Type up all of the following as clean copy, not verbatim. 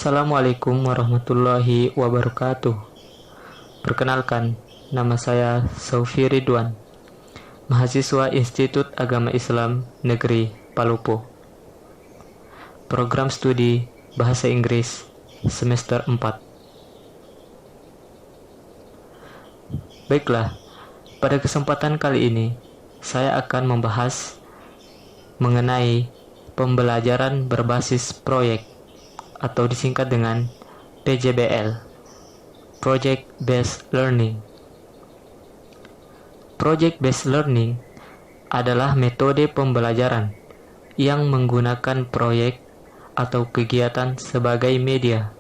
Assalamualaikum warahmatullahi wabarakatuh. Perkenalkan, nama saya Saufi Ridwan, mahasiswa Institut Agama Islam Negeri Palopo. Program studi Bahasa Inggris semester 4. Baiklah, pada kesempatan kali ini saya akan membahas mengenai pembelajaran berbasis proyek atau disingkat dengan PJBL, Project Based Learning. Project Based Learning adalah metode pembelajaran yang menggunakan proyek atau kegiatan sebagai media.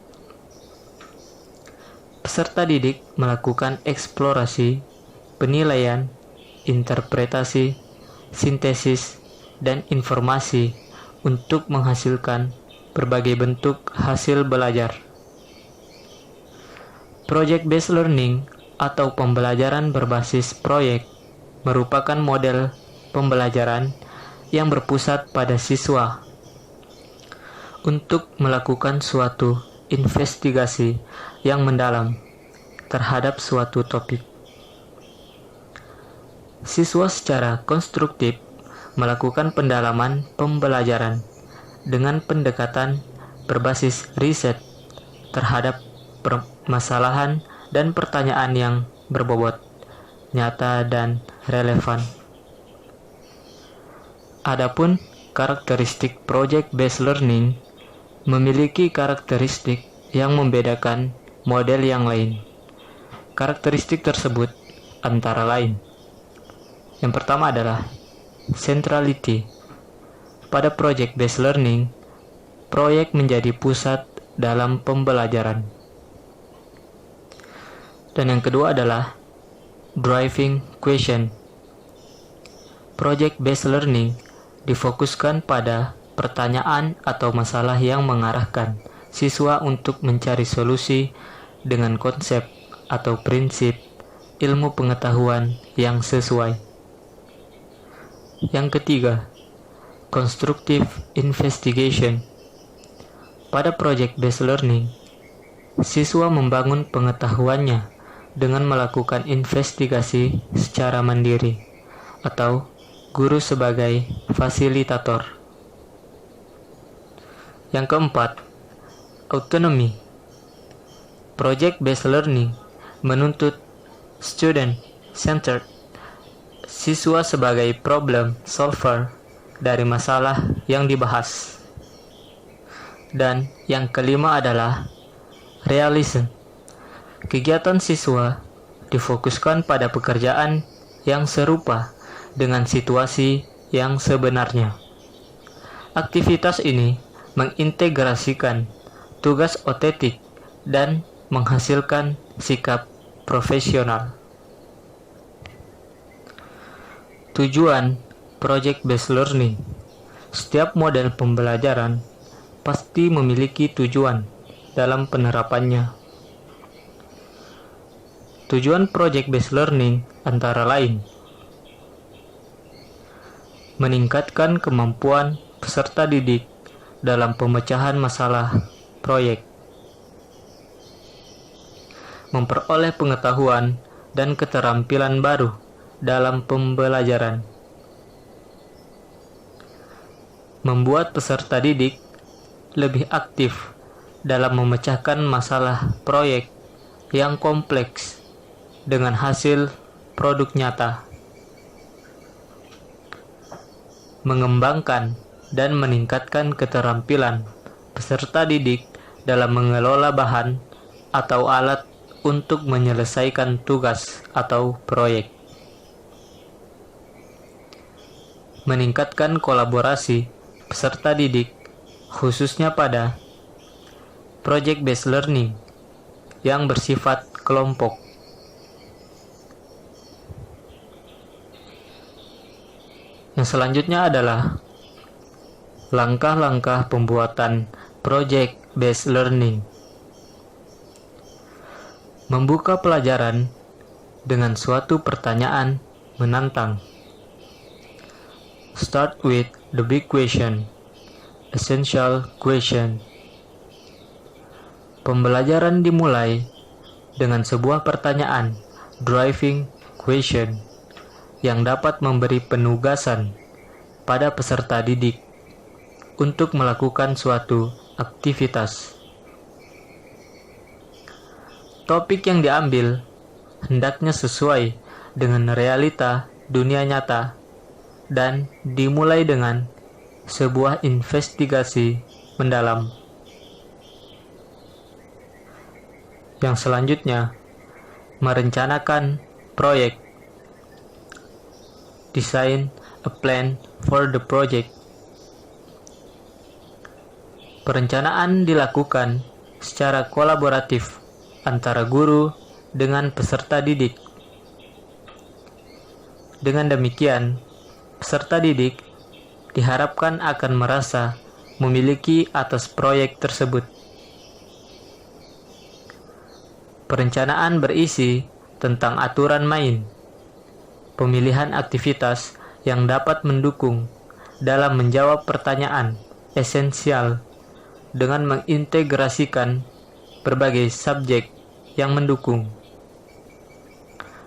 Peserta didik melakukan eksplorasi, penilaian, interpretasi, sintesis, dan informasi untuk menghasilkan berbagai bentuk hasil belajar. Project-based learning atau pembelajaran berbasis proyek merupakan model pembelajaran yang berpusat pada siswa untuk melakukan suatu investigasi yang mendalam terhadap suatu topik. Siswa secara konstruktif melakukan pendalaman pembelajaran dengan pendekatan berbasis riset terhadap permasalahan dan pertanyaan yang berbobot, nyata, dan relevan. Adapun karakteristik project-based learning memiliki karakteristik yang membedakan model yang lain. Karakteristik tersebut antara lain: yang pertama adalah centrality. Pada project-based learning, proyek menjadi pusat dalam pembelajaran. Dan yang kedua adalah driving question. Project-based learning difokuskan pada pertanyaan atau masalah yang mengarahkan siswa untuk mencari solusi dengan konsep atau prinsip ilmu pengetahuan yang sesuai. Yang ketiga, constructive investigation. Pada project-based learning, siswa membangun pengetahuannya dengan melakukan investigasi secara mandiri atau guru sebagai fasilitator. Yang keempat, autonomy. Project-based learning menuntut student-centered, siswa sebagai problem solver dari masalah yang dibahas. Dan yang kelima adalah realism. Kegiatan siswa difokuskan pada pekerjaan yang serupa dengan situasi yang sebenarnya. Aktivitas ini mengintegrasikan tugas otentik dan menghasilkan sikap profesional. Tujuan project-based learning. Setiap model pembelajaran pasti memiliki tujuan dalam penerapannya. Tujuan project-based learning antara lain: meningkatkan kemampuan peserta didik dalam pemecahan masalah proyek, memperoleh pengetahuan dan keterampilan baru dalam pembelajaran, membuat peserta didik lebih aktif dalam memecahkan masalah proyek yang kompleks dengan hasil produk nyata, mengembangkan dan meningkatkan keterampilan peserta didik dalam mengelola bahan atau alat untuk menyelesaikan tugas atau proyek, meningkatkan kolaborasi peserta didik khususnya pada project-based learning yang bersifat kelompok. Yang selanjutnya adalah langkah-langkah pembuatan project-based learning. Membuka pelajaran dengan suatu pertanyaan menantang. Start with the big question, essential question. Pembelajaran dimulai dengan sebuah pertanyaan, driving question, yang dapat memberi penugasan pada peserta didik untuk melakukan suatu aktivitas. Topik yang diambil hendaknya sesuai dengan realita dunia nyata dan dimulai dengan sebuah investigasi mendalam. Yang selanjutnya, merencanakan proyek. Design a plan for the project. Perencanaan dilakukan secara kolaboratif antara guru dengan peserta didik. Dengan demikian, peserta didik diharapkan akan merasa memiliki atas proyek tersebut. Perencanaan berisi tentang aturan main, pemilihan aktivitas yang dapat mendukung dalam menjawab pertanyaan esensial dengan mengintegrasikan berbagai subjek yang mendukung,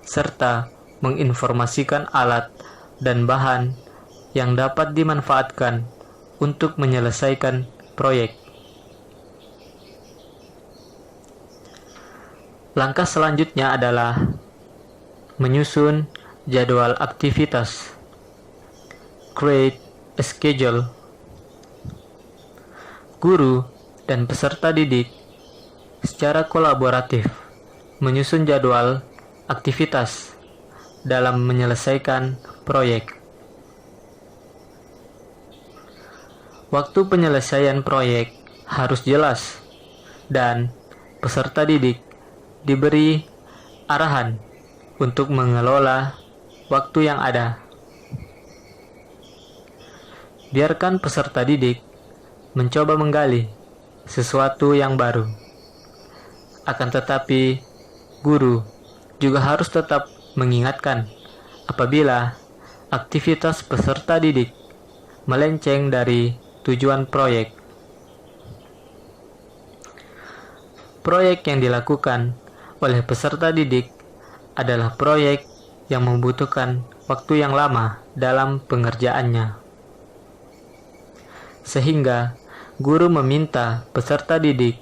serta menginformasikan alat dan bahan yang dapat dimanfaatkan untuk menyelesaikan proyek. Langkah selanjutnya adalah menyusun jadwal aktivitas. Create a schedule. Guru dan peserta didik secara kolaboratif menyusun jadwal aktivitas dalam menyelesaikan proyek. Waktu penyelesaian proyek harus jelas dan peserta didik diberi arahan untuk mengelola waktu yang ada. Biarkan peserta didik mencoba menggali sesuatu yang baru. Akan tetapi, guru juga harus tetap mengingatkan apabila aktivitas peserta didik melenceng dari tujuan proyek. Proyek yang dilakukan oleh peserta didik adalah proyek yang membutuhkan waktu yang lama dalam pengerjaannya. Sehingga guru meminta peserta didik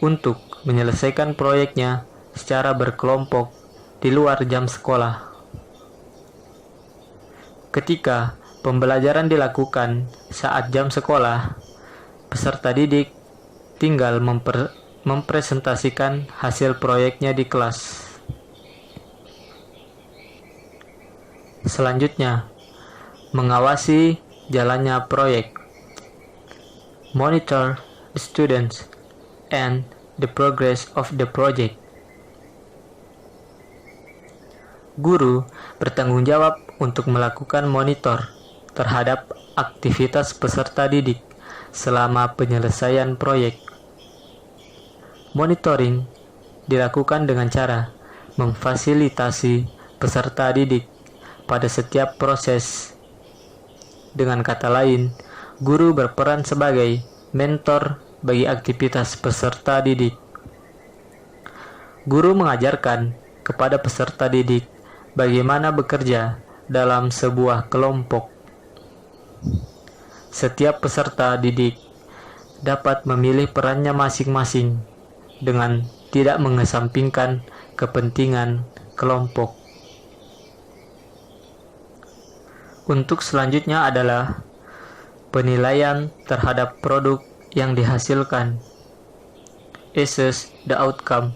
untuk menyelesaikan proyeknya secara berkelompok di luar jam sekolah. Ketika pembelajaran dilakukan saat jam sekolah, peserta didik tinggal mempresentasikan hasil proyeknya di kelas. Selanjutnya, mengawasi jalannya proyek. Monitor the students and the progress of the project. Guru bertanggung jawab untuk melakukan monitor terhadap aktivitas peserta didik selama penyelesaian proyek. Monitoring dilakukan dengan cara memfasilitasi peserta didik pada setiap proses. Dengan kata lain, guru berperan sebagai mentor bagi aktivitas peserta didik. Guru mengajarkan kepada peserta didik bagaimana bekerja dalam sebuah kelompok. Setiap peserta didik dapat memilih perannya masing-masing dengan tidak mengesampingkan kepentingan kelompok. Untuk selanjutnya adalah penilaian terhadap produk yang dihasilkan. Assess the outcome.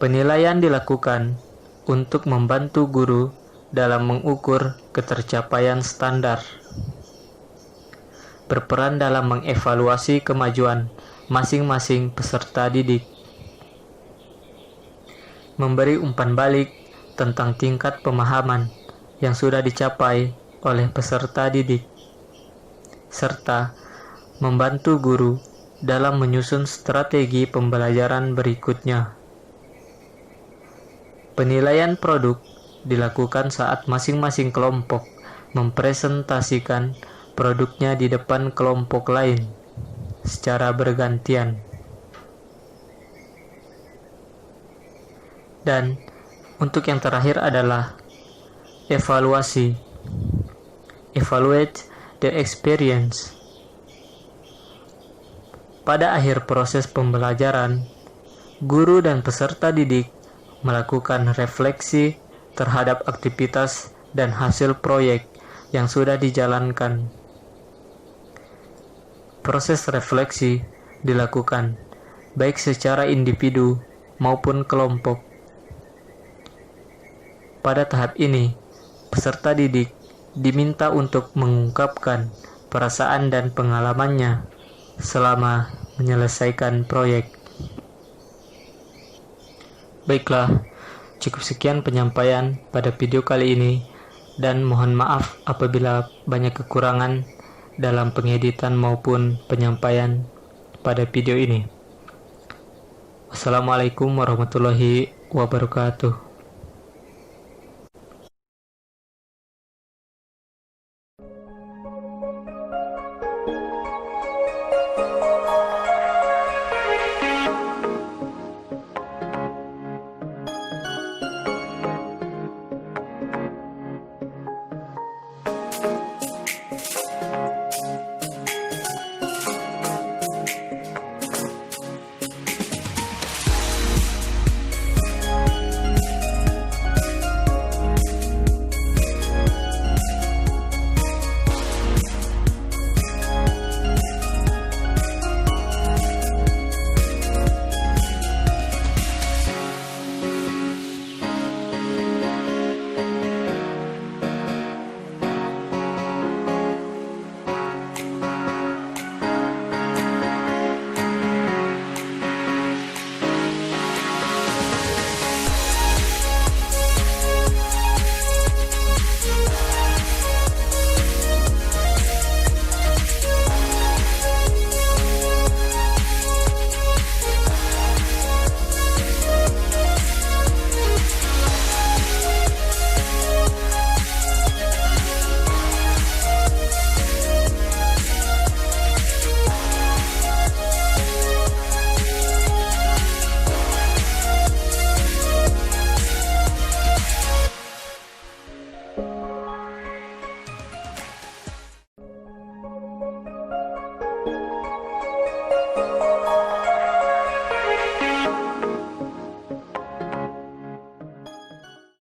Penilaian dilakukan untuk membantu guru dalam mengukur ketercapaian standar. Berperan dalam mengevaluasi kemajuan masing-masing peserta didik. Memberi umpan balik tentang tingkat pemahaman yang sudah dicapai oleh peserta didik, serta membantu guru dalam menyusun strategi pembelajaran berikutnya. Penilaian produk dilakukan saat masing-masing kelompok mempresentasikan produknya di depan kelompok lain. secara bergantian. Dan untuk yang terakhir adalah evaluasi. Evaluate the experience. Pada akhir proses pembelajaran, guru dan peserta didik melakukan refleksi terhadap aktivitas dan hasil proyek yang sudah dijalankan. Proses refleksi dilakukan baik secara individu maupun kelompok. Pada tahap ini, peserta didik diminta untuk mengungkapkan perasaan dan pengalamannya selama menyelesaikan proyek. Baiklah, cukup sekian penyampaian pada video kali ini, dan mohon maaf apabila banyak kekurangan dalam pengeditan maupun penyampaian pada video ini. Wassalamualaikum warahmatullahi wabarakatuh.